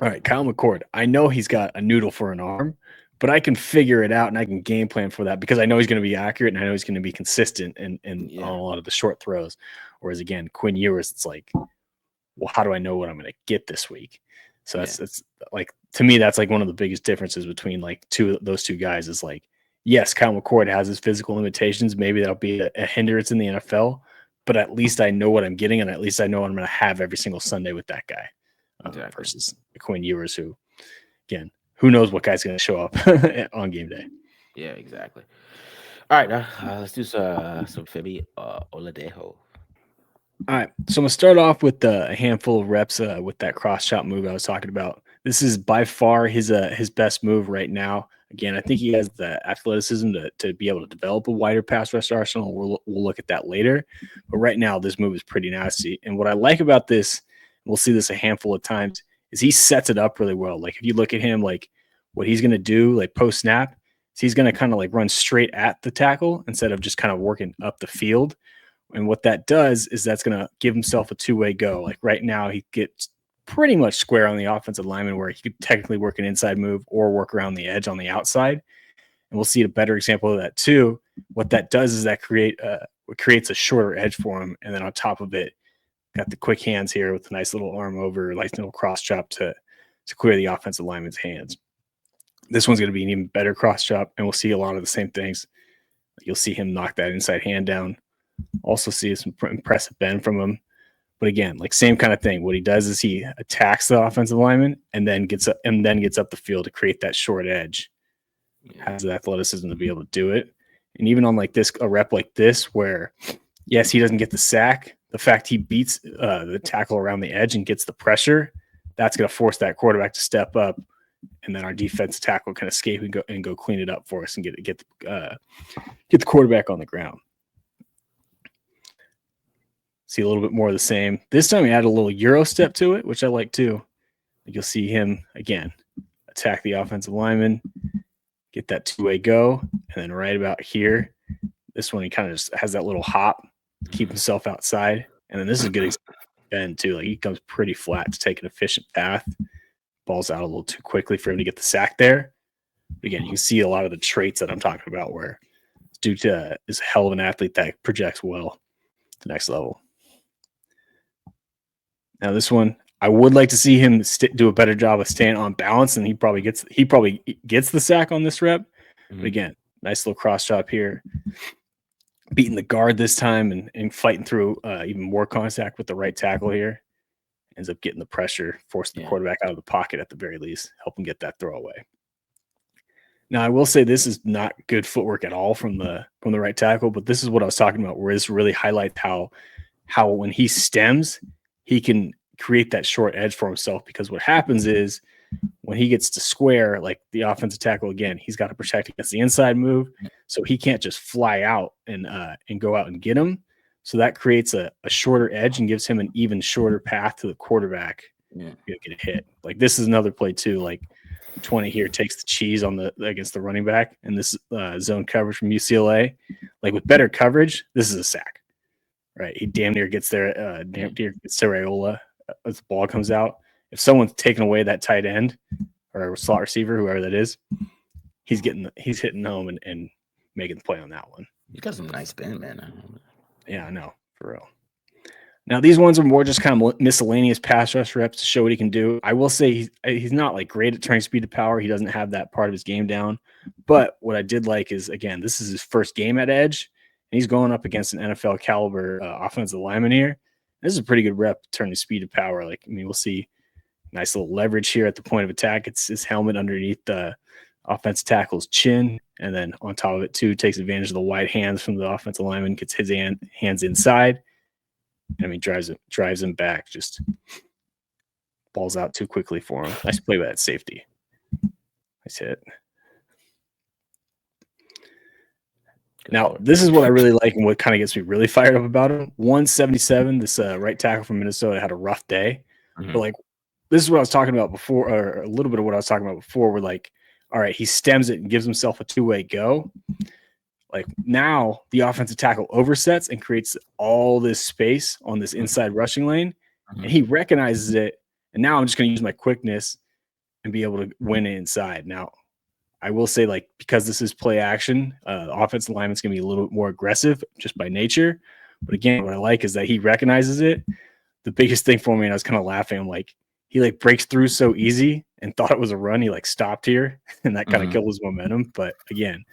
all right, Kyle McCord, I know he's got a noodle for an arm, but I can figure it out and I can game plan for that because I know he's going to be accurate and I know he's going to be consistent and on a lot of the short throws. Whereas again, Quinn Ewers, it's like, well, how do I know what I'm going to get this week? So that's like, to me, that's like one of the biggest differences between like those two guys is like, yes, Kyle McCord has his physical limitations. Maybe that'll be a hindrance in the NFL, but at least I know what I'm getting and at least I know what I'm going to have every single Sunday with that guy. Versus Quinn Ewers, who, again, who knows what guy's going to show up on game day. Yeah, exactly. All right, let's do some Femi Oladejo. All right, so I'm going to start off with a handful of reps with that cross chop move I was talking about. This is by far his best move right now. Again, I think he has the athleticism to be able to develop a wider pass rush arsenal. We'll look at that later. But right now, this move is pretty nasty. And what I like about this, we'll see this a handful of times, is he sets it up really well. Like if you look at him, like what he's going to do, like post snap, is he's going to kind of like run straight at the tackle instead of just kind of working up the field. And what that does is that's going to give himself a two-way go. Like right now, he gets pretty much square on the offensive lineman where he could technically work an inside move or work around the edge on the outside. And we'll see a better example of that too. What that does is that creates a shorter edge for him. And then on top of it, got the quick hands here with a nice little arm over, nice little cross chop to clear the offensive lineman's hands. This one's going to be an even better cross chop, and we'll see a lot of the same things. You'll see him knock that inside hand down. Also see some impressive bend from him. But again, like same kind of thing. What he does is he attacks the offensive lineman and then gets up the field to create that short edge. Has the athleticism to be able to do it. And even on like this, a rep like this, where Yes, he doesn't get the sack. The fact he beats the tackle around the edge and gets the pressure, that's going to force that quarterback to step up, and then our defensive tackle can escape and go clean it up for us and get the quarterback on the ground. See a little bit more of the same. This time he added a little Euro step to it, which I like too. You'll see him again attack the offensive lineman, get that two-way go, and then right about here, this one he kind of just has that little hop, keep himself outside, and then this is a good bend too. Like he comes pretty flat to take an efficient path. Ball's out a little too quickly for him to get the sack there. But again, you can see a lot of the traits that I'm talking about where dude is a hell of an athlete that projects well to the next level. Now this one, I would like to see him do a better job of staying on balance, and he probably gets the sack on this rep. Mm-hmm. But again, nice little cross chop here, beating the guard this time and fighting through even more contact with the right tackle here. Ends up getting the pressure, forcing the quarterback out of the pocket at the very least, help him get that throw away. Now, I will say this is not good footwork at all from the right tackle, but this is what I was talking about, where this really highlights how when he stems, he can create that short edge for himself, because what happens is when he gets to square, like the offensive tackle, again, he's got to protect against the inside move, so he can't just fly out and go out and get him. So that creates a shorter edge and gives him an even shorter path to the quarterback. Yeah, get a hit. Like this is another play too. Like 20 here takes the cheese on against the running back, and this zone coverage from UCLA. Like with better coverage, this is a sack, right? He damn near gets there. Damn near gets to Raiola as the ball comes out. If someone's taking away that tight end or a slot receiver, whoever that is, he's hitting home and making the play on that one. You got some nice spin, man. Yeah, I know, for real. Now, these ones are more just kind of miscellaneous pass rush reps to show what he can do. I will say he's not like great at turning speed to power. He doesn't have that part of his game down. But what I did like is, again, this is his first game at edge, and he's going up against an NFL caliber offensive lineman here. This is a pretty good rep, turning speed to power. Like, I mean, we'll see nice little leverage here at the point of attack. It's his helmet underneath the offensive tackle's chin, and then on top of it too, takes advantage of the wide hands from the offensive lineman, gets his hands inside. I mean, drives him back, just balls out too quickly for him. Nice play by that safety. Nice hit. Now, this is what I really like and what kind of gets me really fired up about him. 177, this right tackle from Minnesota had a rough day. Mm-hmm. But, like, this is what I was talking about before, or a little bit of what I was talking about before, where, like, all right, he stems it and gives himself a two-way go. Like now the offensive tackle oversets and creates all this space on this inside rushing lane, and he recognizes it. And now I'm just going to use my quickness and be able to win it inside. Now, I will say, like, because this is play action, the offensive lineman's going to be a little bit more aggressive just by nature. But again, what I like is that he recognizes it. The biggest thing for me, and I was kind of laughing, I'm like, he like breaks through so easy and thought it was a run. He like stopped here, and that kind of killed his momentum. But again,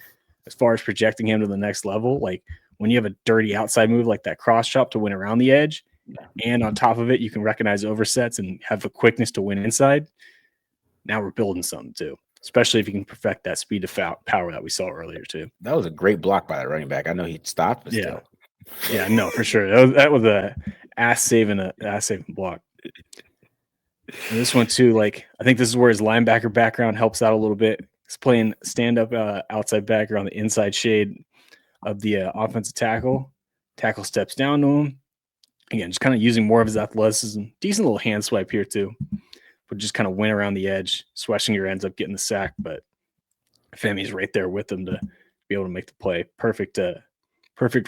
as far as projecting him to the next level, like when you have a dirty outside move like that cross chop to win around the edge, and on top of it, you can recognize oversets and have the quickness to win inside. Now we're building something too, especially if you can perfect that speed to power that we saw earlier too. That was a great block by the running back. I know he stopped, but still. Yeah, no, for sure. That was a ass saving block. And this one too, like I think this is where his linebacker background helps out a little bit. He's playing stand-up outside backer on the inside shade of the offensive tackle. Tackle steps down to him. Again, just kind of using more of his athleticism. Decent little hand swipe here too. But just kind of went around the edge. Schwessinger ends up getting the sack, but Femi's right there with him to be able to make the play. Perfect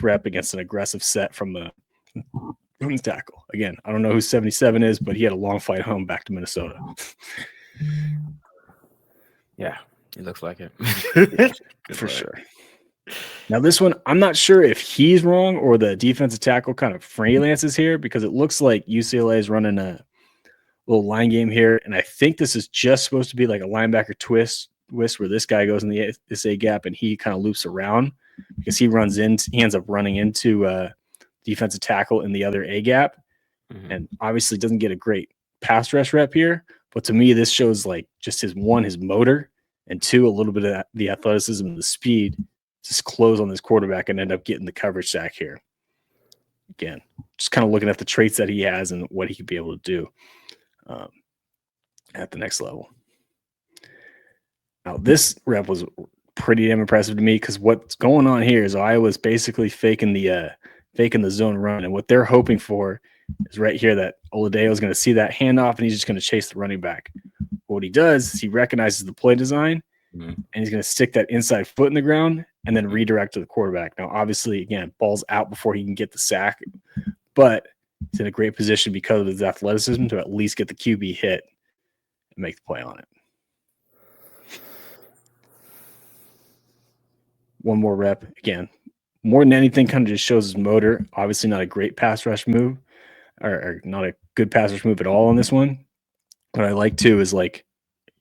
rep against an aggressive set from the tackle. Again, I don't know who 77 is, but he had a long flight home back to Minnesota. Yeah. It looks like it. For sure. Now, this one, I'm not sure if he's wrong or the defensive tackle kind of freelances here, because it looks like UCLA is running a little line game here. And I think this is just supposed to be like a linebacker twist where this guy goes in this A gap and he kind of loops around, because he ends up running into defensive tackle in the other A gap. Mm-hmm. And obviously doesn't get a great pass rush rep here. But to me, this shows like just his motor, and two, a little bit of the athleticism and the speed, just close on this quarterback and end up getting the coverage sack here. again, just kind of looking at the traits that he has and what he could be able to do at the next level. Now, this rep was pretty damn impressive to me because what's going on here is Iowa's basically faking the zone run, and what they're hoping for is right here that Oladejo is going to see that handoff and he's just going to chase the running back. What he does is he recognizes the play design and he's going to stick that inside foot in the ground and then redirect to the quarterback. Now, obviously, again, ball's out before he can get the sack, but he's in a great position because of his athleticism to at least get the QB hit and make the play on it. One more rep. Again, more than anything, kind of just shows his motor. Obviously, not a great pass rush move, or not a good pass rush move at all on this one. What I like too is like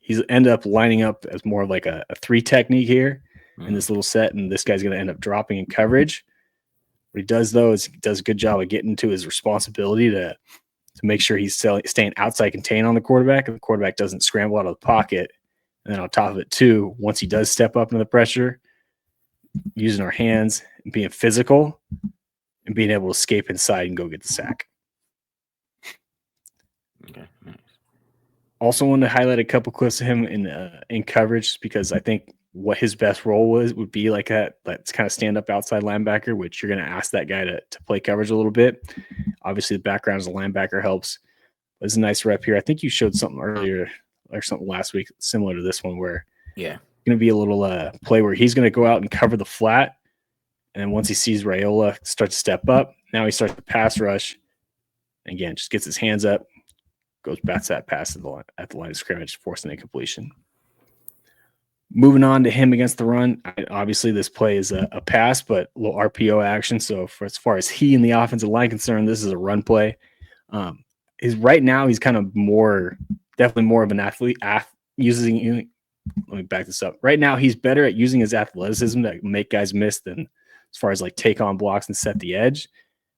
he's end up lining up as more of like a 3 technique here in this little set, and this guy's going to end up dropping in coverage. What he does though is he does a good job of getting to his responsibility to make sure he's staying outside contain on the quarterback, and the quarterback doesn't scramble out of the pocket. And then on top of it too, once he does step up into the pressure, using our hands and being physical and being able to escape inside and go get the sack. Okay, nice. Also wanted to highlight a couple clips of him in coverage because I think what his best role would be like let's kind of stand up outside linebacker, which you're going to ask that guy to play coverage a little bit. Obviously, the background as a linebacker helps. It's a nice rep here. I think you showed something earlier or something last week similar to this one where going to be a little play where he's going to go out and cover the flat. And then once he sees Raiola start to step up, now he starts to pass rush. And again, just gets his hands up, goes bats that pass at the line of scrimmage, forcing a completion. Moving on to him against the run. Obviously, this play is a pass, but a little RPO action. So for as far as he and the offensive line concerned, this is a run play. Right now, he's kind of definitely more of an athlete using. Let me back this up. Right now, he's better at using his athleticism to make guys miss than as far as like take on blocks and set the edge.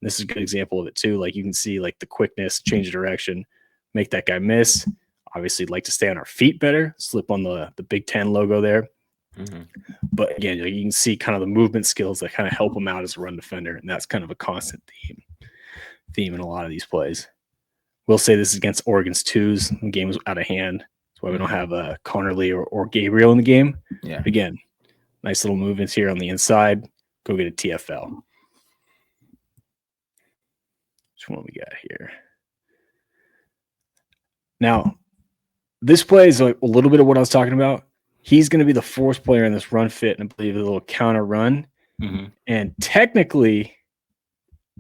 And this is a good example of it too. Like you can see like the quickness, change of direction, make that guy miss. Obviously, like to stay on our feet better, slip on the Big Ten logo there. But again, you can see kind of the movement skills that kind of help him out as a run defender. And that's kind of a constant theme in a lot of these plays. We'll say this is against Oregon's twos. The game was out of hand. That's why we don't have Connerly or Gabriel in the game. Yeah. Again, nice little movements here on the inside. Go get a TFL. Which one we got here? Now, this play is like a little bit of what I was talking about. He's going to be the fourth player in this run fit, and I believe a little counter run. And technically,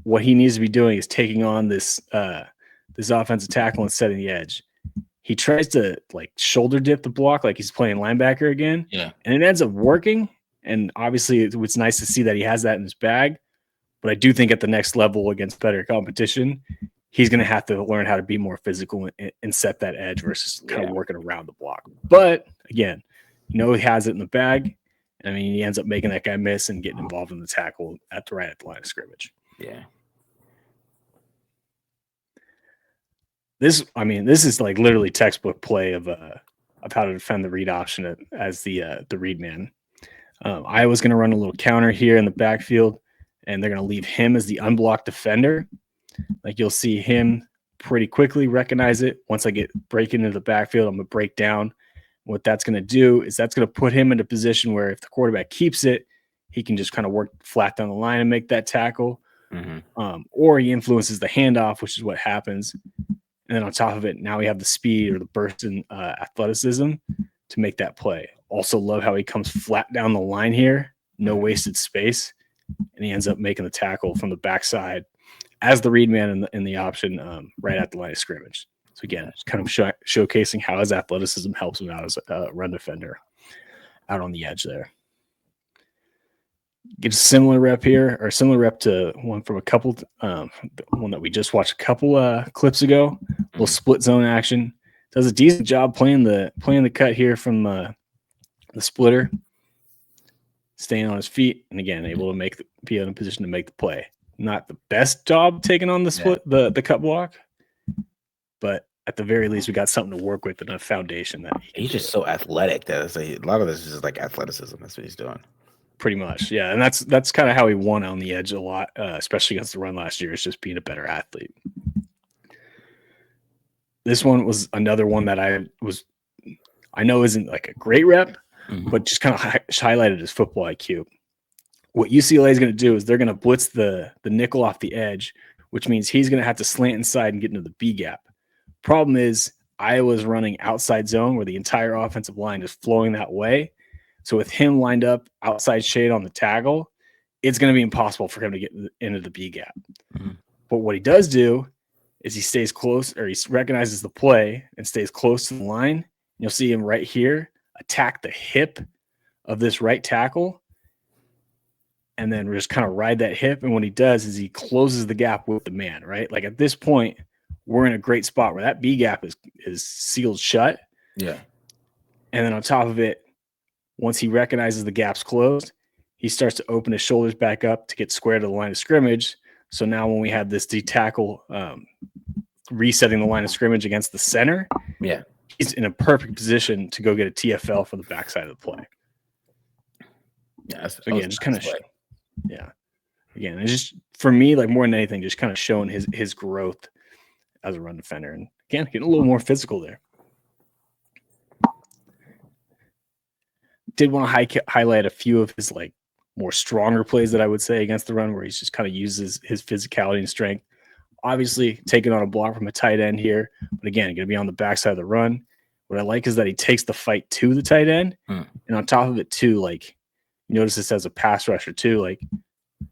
what he needs to be doing is taking on this offensive tackle and setting the edge. He tries to like shoulder dip the block like he's playing linebacker again. Yeah. And it ends up working. And obviously it's nice to see that he has that in his bag. But I do think at the next level against better competition, he's going to have to learn how to be more physical and set that edge versus kind of working around the block. But again, he has it in the bag. I mean, he ends up making that guy miss and getting involved in the tackle at the line of scrimmage. Yeah. This is like literally textbook play of how to defend the read option as the read man. Iowa's going to run a little counter here in the backfield, and they're going to leave him as the unblocked defender. Like you'll see him pretty quickly recognize it. Once I get breaking into the backfield, I'm going to break down. What that's going to do is that's going to put him in a position where if the quarterback keeps it, he can just kind of work flat down the line and make that tackle. Or he influences the handoff, which is what happens. And then on top of it, now we have the speed or the burst in athleticism to make that play. Also love how he comes flat down the line here, no wasted space, and he ends up making the tackle from the backside as the read man in the option right at the line of scrimmage. So again, it's kind of showcasing how his athleticism helps him out as a run defender out on the edge there. Get a similar rep here, or similar rep to one from a couple, one that we just watched a couple clips ago. Little split zone action. Does a decent job playing the cut here from the splitter, staying on his feet, and again able to be in a position to make the play. Not the best job taking on the split, the cut block, but at the very least, we got something to work with and a foundation that he's just so athletic that it's a lot of this is just like athleticism. That's what he's doing. Pretty much, yeah, and that's kind of how he won on the edge a lot, especially against the run last year. Is just being a better athlete. This one was another one that I know isn't like a great rep, but just kind of highlighted his football IQ. What UCLA is going to do is they're going to blitz the nickel off the edge, which means he's going to have to slant inside and get into the B gap. Problem is, Iowa's running outside zone where the entire offensive line is flowing that way. So with him lined up outside shade on the tackle, it's going to be impossible for him to get into the B gap. But what he does do is he stays close, or he recognizes the play and stays close to the line. You'll see him right here attack the hip of this right tackle, and then just kind of ride that hip. And what he does is he closes the gap with the man, right? Like at this point, we're in a great spot where that B gap is sealed shut. Yeah. And then on top of it, once he recognizes the gap's closed, he starts to open his shoulders back up to get square to the line of scrimmage. So now when we have this D tackle resetting the line of scrimmage against the center, yeah, he's in a perfect position to go get a TFL for the backside of the play. Yeah. So again, just kind of, yeah. Again, it's just, for me, like more than anything, just kind of showing his growth as a run defender. And again, getting a little more physical there. Did want to highlight a few of his like more stronger plays that I would say against the run, where he's just kind of uses his physicality and strength. Obviously, taking on a block from a tight end here, but again, going to be on the backside of the run. What I like is that he takes the fight to the tight end, and on top of it too, like you notice this as a pass rusher too. Like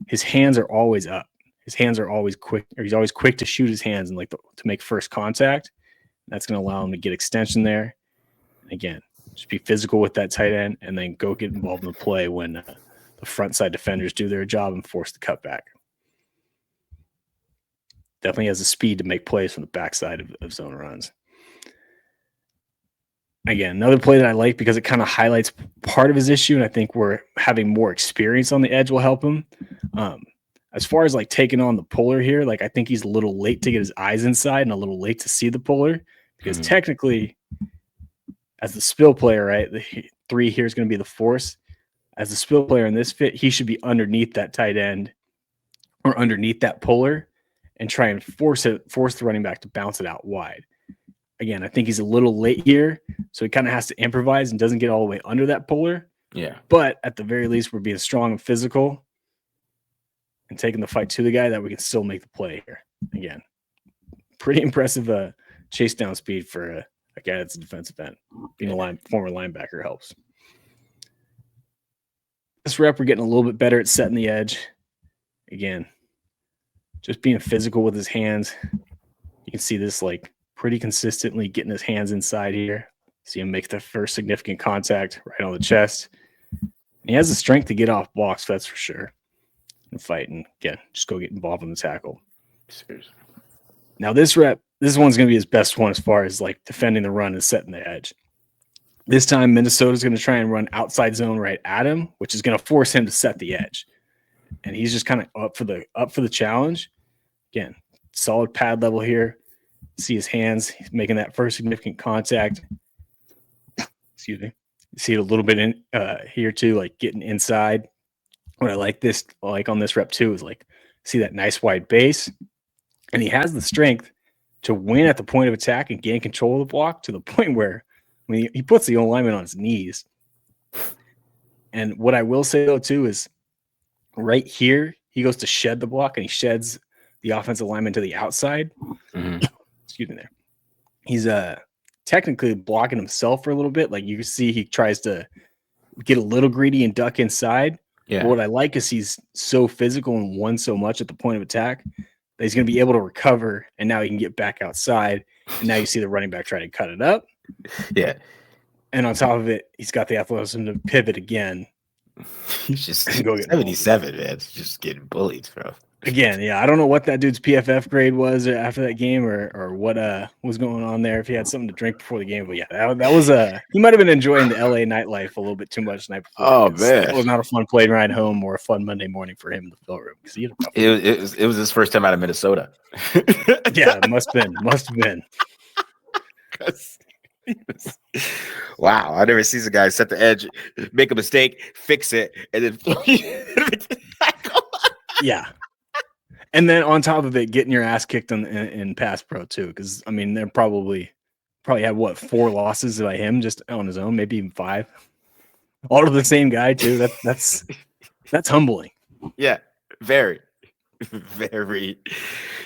his hands are always up. His hands are always quick, or he's always quick to shoot his hands and like to make first contact. That's going to allow him to get extension there. And again, just be physical with that tight end, and then go get involved in the play when the front side defenders do their job and force the cutback. Definitely has the speed to make plays from the backside of zone runs. Again, another play that I like because it kind of highlights part of his issue, and I think we're having more experience on the edge will help him. As far as like taking on the puller here, like I think he's a little late to get his eyes inside and a little late to see the puller, because technically, as the spill player, right, the 3 here is going to be the force. As the spill player in this fit, he should be underneath that tight end or underneath that puller and try and force the running back to bounce it out wide. Again, I think he's a little late here, so he kind of has to improvise and doesn't get all the way under that puller. Yeah. But at the very least, we're being strong and physical and taking the fight to the guy that we can still make the play here. Again, pretty impressive chase down speed for a guy that's a defensive end. Being a former linebacker helps. This rep, we're getting a little bit better at setting the edge. Again, just being physical with his hands. You can see this like pretty consistently getting his hands inside here. See him make the first significant contact right on the chest. And he has the strength to get off blocks, that's for sure. And fight, and again, just go get involved in the tackle. Seriously. Now this rep, this one's going to be his best one as far as like defending the run and setting the edge. This time, Minnesota's going to try and run outside zone right at him, which is going to force him to set the edge. And he's just kind of up for the challenge. Again, solid pad level here. See his hands. He's making that first significant contact. Excuse me. You see it a little bit in here too, like getting inside. What I like on this rep too is like see that nice wide base. And he has the strength to win at the point of attack and gain control of the block to the point where he puts the alignment on his knees. And what I will say though too is right here, he goes to shed the block and he sheds the offensive lineman to the outside. Excuse me there. He's technically blocking himself for a little bit. Like you can see he tries to get a little greedy and duck inside. Yeah. But what I like is he's so physical and won so much at the point of attack that he's going to be able to recover, and now he can get back outside. And now you see the running back try to cut it up. Yeah. And on top of it, he's got the athleticism to pivot again. He's just 77, man. It's just getting bullied, bro. Again, yeah. I don't know what that dude's PFF grade was after that game or what was going on there, if he had something to drink before the game. But yeah, that was he might have been enjoying the LA nightlife a little bit too much the night before. Oh, man. It was not a fun plane ride home or a fun Monday morning for him in the film room. It was his first time out of Minnesota. Yeah, it must have been. Wow, I never see a guy set the edge, make a mistake, fix it, and then Yeah. And then on top of it, getting your ass kicked in pass pro too, because I mean they're probably had what 4 losses by him just on his own, maybe even 5, all to the same guy too. That's humbling. yeah, very. Very,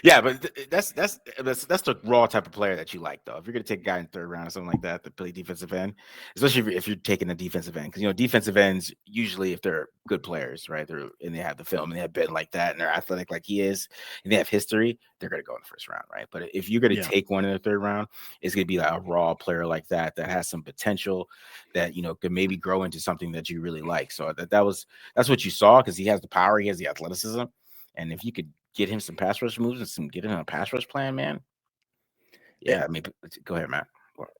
yeah, but that's the raw type of player that you like, though. If you're gonna take a guy in the 3rd round or something like that to play defensive end, especially if you're taking a defensive end, because defensive ends usually, if they're good players, right, and they have the film and they have been like that and they're athletic like he is and they have history, they're gonna go in the 1st round, right? But if you're gonna take one in the 3rd round, it's gonna be like a raw player like that has some potential that could maybe grow into something that you really like. So that's what you saw, because he has the power, he has the athleticism. And if you could get him some pass rush moves and get him a pass rush plan, man. Yeah, I mean, go ahead, Matt.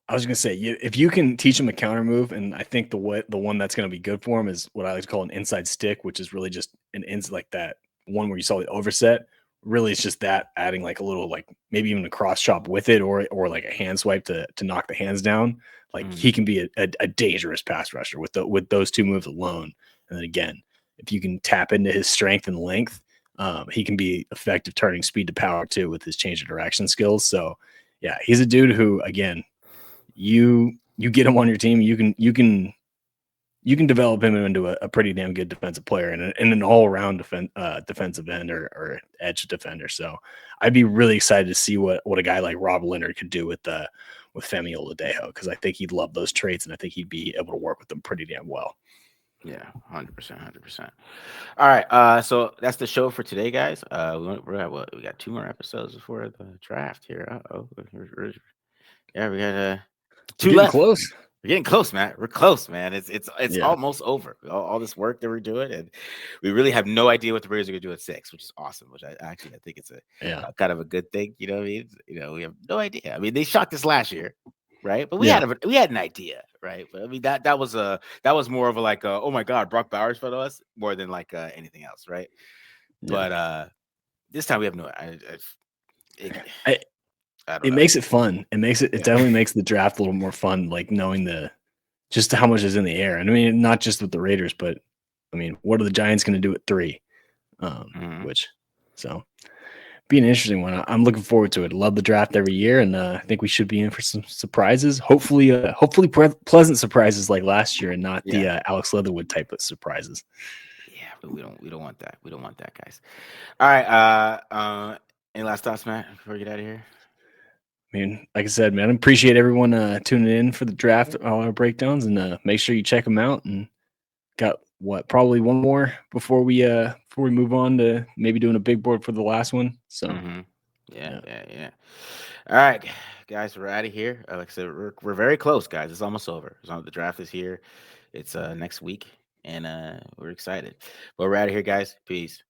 I was gonna say, if you can teach him a counter move, and I think the one that's gonna be good for him is what I like to call an inside stick, which is really just an like that one where you saw the overset. Really, it's just that adding like a little, like maybe even a cross chop with it, or like a hand swipe to knock the hands down. Like he can be a dangerous pass rusher with those 2 moves alone. And then again, if you can tap into his strength and length, he can be effective turning speed to power too with his change of direction skills. So yeah, he's a dude who, again, you get him on your team, you can develop him into a pretty damn good defensive player and an all-around defensive end or edge defender. So I'd be really excited to see what a guy like Rob Leonard could do with Femi Oladejo, because I think he'd love those traits and I think he'd be able to work with them pretty damn well. Yeah, 100%. All right, so that's the show for today, guys. We're at what? We got 2 more episodes before the draft here. Yeah, we got 2 left. Close. We're getting close, man. We're close, man. It's almost over. All this work that we're doing, and we really have no idea what the Raiders are going to do at 6, which is awesome. Which I think it's a kind of a good thing. You know what I mean? We have no idea. I mean, they shocked us last year, right? But we had an idea, right? But I mean that was more of a like, oh my God, Brock Bowers for us more than like anything else, right? Yeah. But this time we have no. It makes it fun. It definitely makes the draft a little more fun, like knowing just how much is in the air. And I mean, not just with the Raiders, but I mean, what are the Giants going to do at 3? So be an interesting one. I'm looking forward to it. Love the draft every year, and I think we should be in for some surprises. Hopefully pleasant surprises like last year, and not the Alex Leatherwood type of surprises. Yeah, but we don't want that. We don't want that, guys. All right. Any last thoughts, Matt, before we get out of here? I mean, like I said, man, I appreciate everyone tuning in for the draft, all our breakdowns, and make sure you check them out. And got probably one more before we move on to maybe doing a big board for the last one. So yeah. All right, guys, we're out of here. Like I said, we're very close, guys. It's almost over. The draft is here. It's next week, and we're excited. But we're out of here, guys. Peace.